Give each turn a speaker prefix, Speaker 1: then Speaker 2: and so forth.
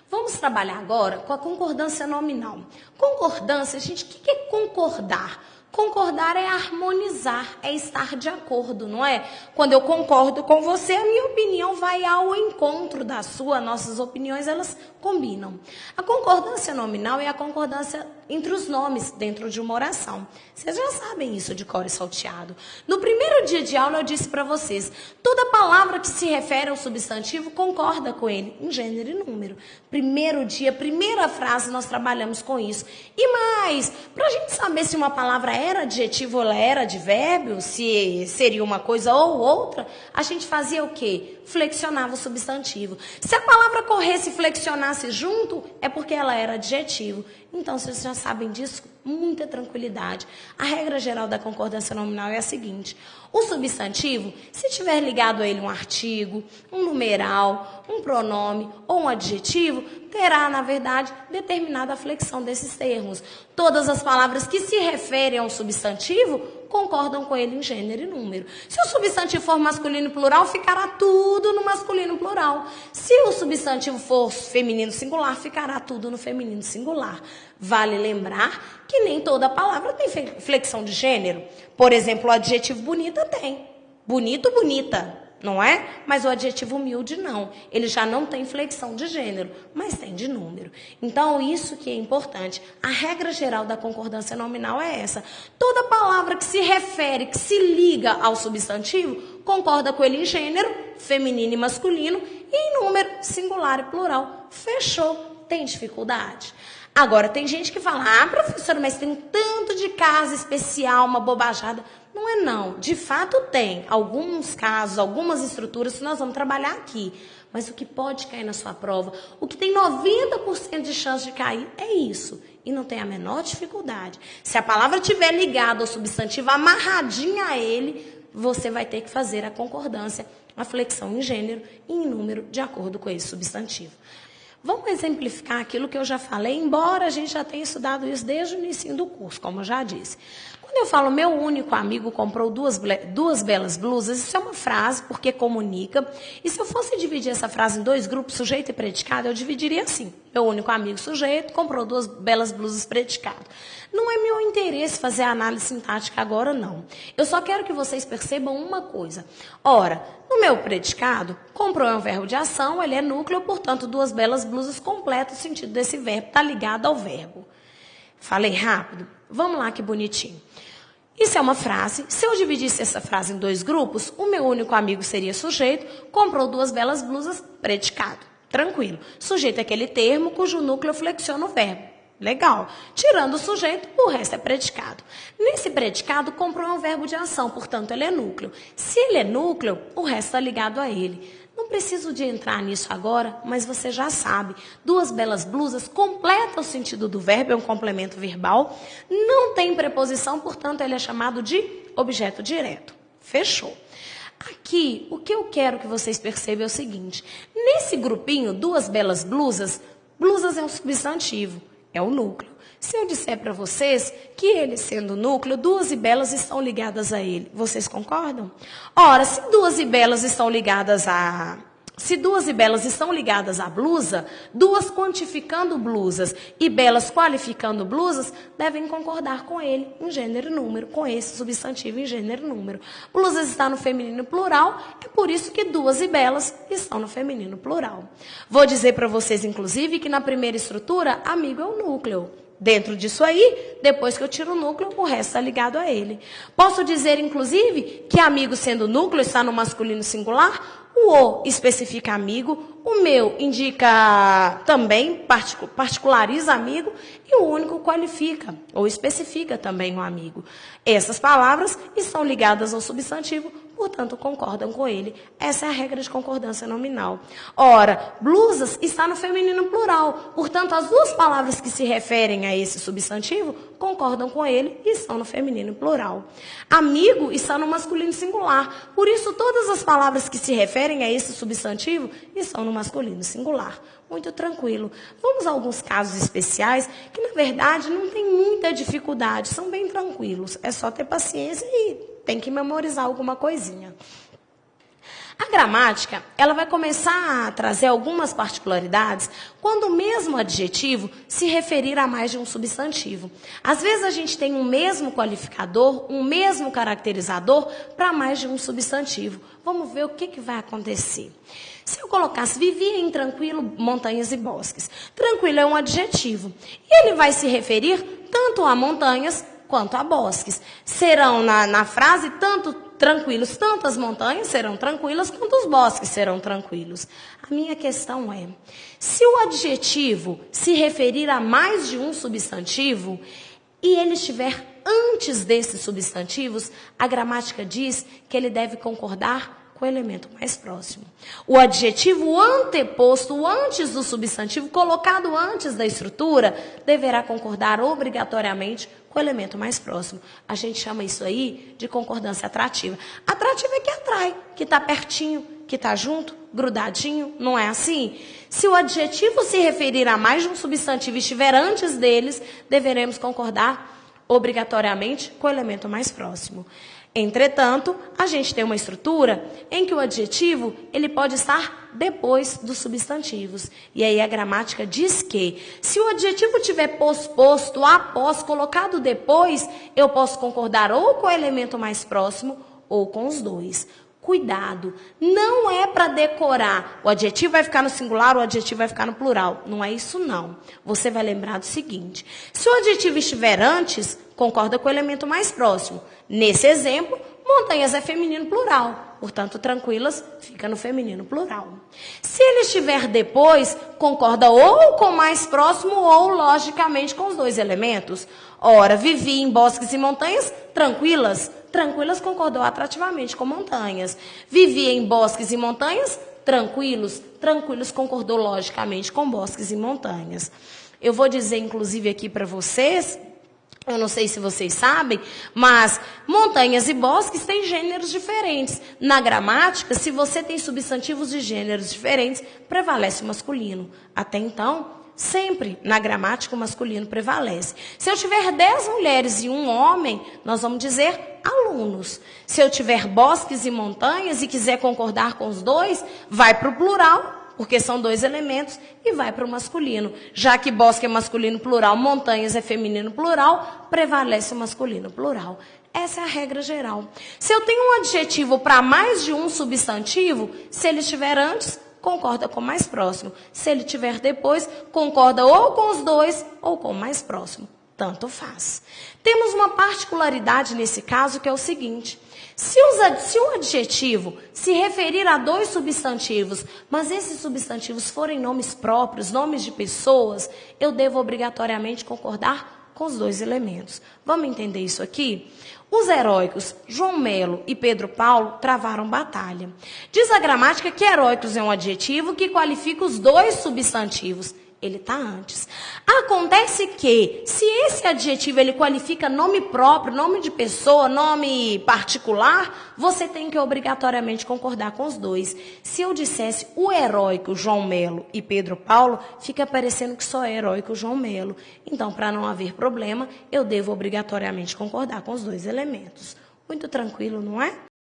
Speaker 1: Vamos trabalhar agora com a concordância nominal. Concordância, gente, o que é concordar? Concordar é harmonizar, é estar de acordo, não é? Quando eu concordo com você, a minha opinião vai ao encontro da sua, nossas opiniões, elas combinam. A concordância nominal é a concordância entre os nomes dentro de uma oração. Vocês já sabem isso de cor e salteado. No primeiro dia de aula eu disse para vocês, toda palavra que se refere ao substantivo concorda com ele, em gênero e número. Primeiro dia, primeira frase, nós trabalhamos com isso. E mais, para a gente saber se uma palavra era adjetivo ou ela era advérbio, se seria uma coisa ou outra, a gente fazia o quê? Flexionava o substantivo. Se a palavra corresse e flexionasse junto, é porque ela era adjetivo. Então, vocês já sabem disso, muita tranquilidade. A regra geral da concordância nominal é a seguinte: o substantivo, se tiver ligado a ele um artigo, um numeral, um pronome ou um adjetivo, terá, na verdade, determinada flexão desses termos. Todas as palavras que se referem a um substantivo concordam com ele em gênero e número. Se o substantivo for masculino plural, ficará tudo no masculino plural. Se o substantivo for feminino singular, ficará tudo no feminino singular. Vale lembrar que nem toda palavra tem flexão de gênero. Por exemplo, o adjetivo bonita tem. Bonito, bonita. Não é? Mas o adjetivo humilde não. Ele já não tem flexão de gênero, mas tem de número. Então, isso que é importante. A regra geral da concordância nominal é essa. Toda palavra que se refere, que se liga ao substantivo, concorda com ele em gênero, feminino e masculino, e em número, singular e plural. Fechou. Tem dificuldade? Agora, tem gente que fala, professora, mas tem tanto de caso especial, uma bobajada. Não é não. De fato tem alguns casos, algumas estruturas que nós vamos trabalhar aqui. Mas o que pode cair na sua prova, o que tem 90% de chance de cair, é isso. E não tem a menor dificuldade. Se a palavra estiver ligada ao substantivo, amarradinha a ele, você vai ter que fazer a concordância, a flexão em gênero e em número, de acordo com esse substantivo. Vamos exemplificar aquilo que eu já falei, embora a gente já tenha estudado isso desde o início do curso, como eu já disse. Quando eu falo, meu único amigo comprou duas belas blusas, isso é uma frase, porque comunica. E se eu fosse dividir essa frase em dois grupos, sujeito e predicado, eu dividiria assim. Meu único amigo sujeito comprou duas belas blusas predicado. Não é meu interesse fazer a análise sintática agora, não. Eu só quero que vocês percebam uma coisa. Ora, no meu predicado, comprou é um verbo de ação, ele é núcleo, portanto, duas belas blusas completa o sentido desse verbo, está ligado ao verbo. Falei rápido? Vamos lá, que bonitinho. Isso é uma frase. Se eu dividisse essa frase em dois grupos, o meu único amigo seria sujeito, comprou duas belas blusas, predicado. Tranquilo. Sujeito é aquele termo cujo núcleo flexiona o verbo. Legal. Tirando o sujeito, o resto é predicado. Nesse predicado, comprou é um verbo de ação, portanto, ele é núcleo. Se ele é núcleo, o resto está ligado a ele. Não preciso de entrar nisso agora, mas você já sabe. Duas belas blusas completa o sentido do verbo, é um complemento verbal. Não tem preposição, portanto, ele é chamado de objeto direto. Fechou. Aqui, o que eu quero que vocês percebam é o seguinte. Nesse grupinho, duas belas blusas, blusas é um substantivo, é o núcleo. Se eu disser para vocês que ele, sendo núcleo, duas e belas estão ligadas a ele, vocês concordam? Ora, se duas e belas estão ligadas a blusa, duas quantificando blusas e belas qualificando blusas, devem concordar com ele em gênero e número, com esse substantivo em gênero e número. Blusas está no feminino plural, é por isso que duas e belas estão no feminino plural. Vou dizer para vocês, inclusive, que na primeira estrutura, amigo é o núcleo. Dentro disso aí, depois que eu tiro o núcleo, o resto está ligado a ele. Posso dizer, inclusive, que amigo sendo núcleo está no masculino singular, o especifica amigo, o meu indica também, particulariza amigo, e o único qualifica, ou especifica também o amigo. Essas palavras estão ligadas ao substantivo, portanto, concordam com ele. Essa é a regra de concordância nominal. Ora, blusas está no feminino plural. Portanto, as duas palavras que se referem a esse substantivo concordam com ele e estão no feminino plural. Amigo está no masculino singular. Por isso, todas as palavras que se referem a esse substantivo estão no masculino singular. Muito tranquilo. Vamos a alguns casos especiais que, na verdade, não tem muita dificuldade. São bem tranquilos. É só ter paciência e tem que memorizar alguma coisinha. A gramática, ela vai começar a trazer algumas particularidades quando o mesmo adjetivo se referir a mais de um substantivo. Às vezes a gente tem um mesmo qualificador, um mesmo caracterizador para mais de um substantivo. Vamos ver o que vai acontecer. Se eu colocasse vivia em tranquilo montanhas e bosques. Tranquilo é um adjetivo e ele vai se referir tanto a montanhas quanto a bosques. Serão na frase tanto tranquilos, tanto as montanhas serão tranquilas quanto os bosques serão tranquilos. A minha questão é, se o adjetivo se referir a mais de um substantivo e ele estiver antes desses substantivos, a gramática diz que ele deve concordar com o elemento mais próximo. O adjetivo anteposto antes do substantivo, colocado antes da estrutura, deverá concordar obrigatoriamente com o elemento mais próximo. A gente chama isso aí de concordância atrativa. Atrativa é que atrai, que está pertinho, que está junto, grudadinho, não é assim? Se o adjetivo se referir a mais de um substantivo e estiver antes deles, deveremos concordar obrigatoriamente com o elemento mais próximo. Entretanto, a gente tem uma estrutura em que o adjetivo ele pode estar depois dos substantivos. E aí a gramática diz que, se o adjetivo tiver posposto, após, colocado depois, eu posso concordar ou com o elemento mais próximo ou com os dois. Cuidado, não é para decorar. O adjetivo vai ficar no singular, o adjetivo vai ficar no plural. Não é isso, não. Você vai lembrar do seguinte. Se o adjetivo estiver antes, concorda com o elemento mais próximo. Nesse exemplo, montanhas é feminino plural. Portanto, tranquilas fica no feminino plural. Se ele estiver depois, concorda ou com o mais próximo ou, logicamente, com os dois elementos. Ora, vivi em bosques e montanhas tranquilas. Tranquilas concordou atrativamente com montanhas. Vivia em bosques e montanhas, tranquilos. Tranquilos concordou logicamente com bosques e montanhas. Eu vou dizer, inclusive, aqui para vocês, eu não sei se vocês sabem, mas montanhas e bosques têm gêneros diferentes. Na gramática, se você tem substantivos de gêneros diferentes, prevalece o masculino. Até então, sempre na gramática o masculino prevalece. Se eu tiver 10 mulheres e um homem, nós vamos dizer alunos. Se eu tiver bosques e montanhas e quiser concordar com os dois, vai para o plural, porque são dois elementos, e vai para o masculino. Já que bosque é masculino plural, montanhas é feminino plural, prevalece o masculino plural. Essa é a regra geral. Se eu tenho um adjetivo para mais de um substantivo, se ele estiver antes, concorda com o mais próximo. Se ele estiver depois, concorda ou com os dois ou com o mais próximo. Tanto faz. Temos uma particularidade nesse caso que é o seguinte. Se o adjetivo se referir a dois substantivos, mas esses substantivos forem nomes próprios, nomes de pessoas, eu devo obrigatoriamente concordar com os dois elementos. Vamos entender isso aqui? Os heróicos João Melo e Pedro Paulo travaram batalha. Diz a gramática que heróicos é um adjetivo que qualifica os dois substantivos. Ele está antes. Acontece que, se esse adjetivo ele qualifica nome próprio, nome de pessoa, nome particular, você tem que obrigatoriamente concordar com os dois. Se eu dissesse o heróico João Melo e Pedro Paulo, fica parecendo que só é heróico João Melo. Então, para não haver problema, eu devo obrigatoriamente concordar com os dois elementos. Muito tranquilo, não é?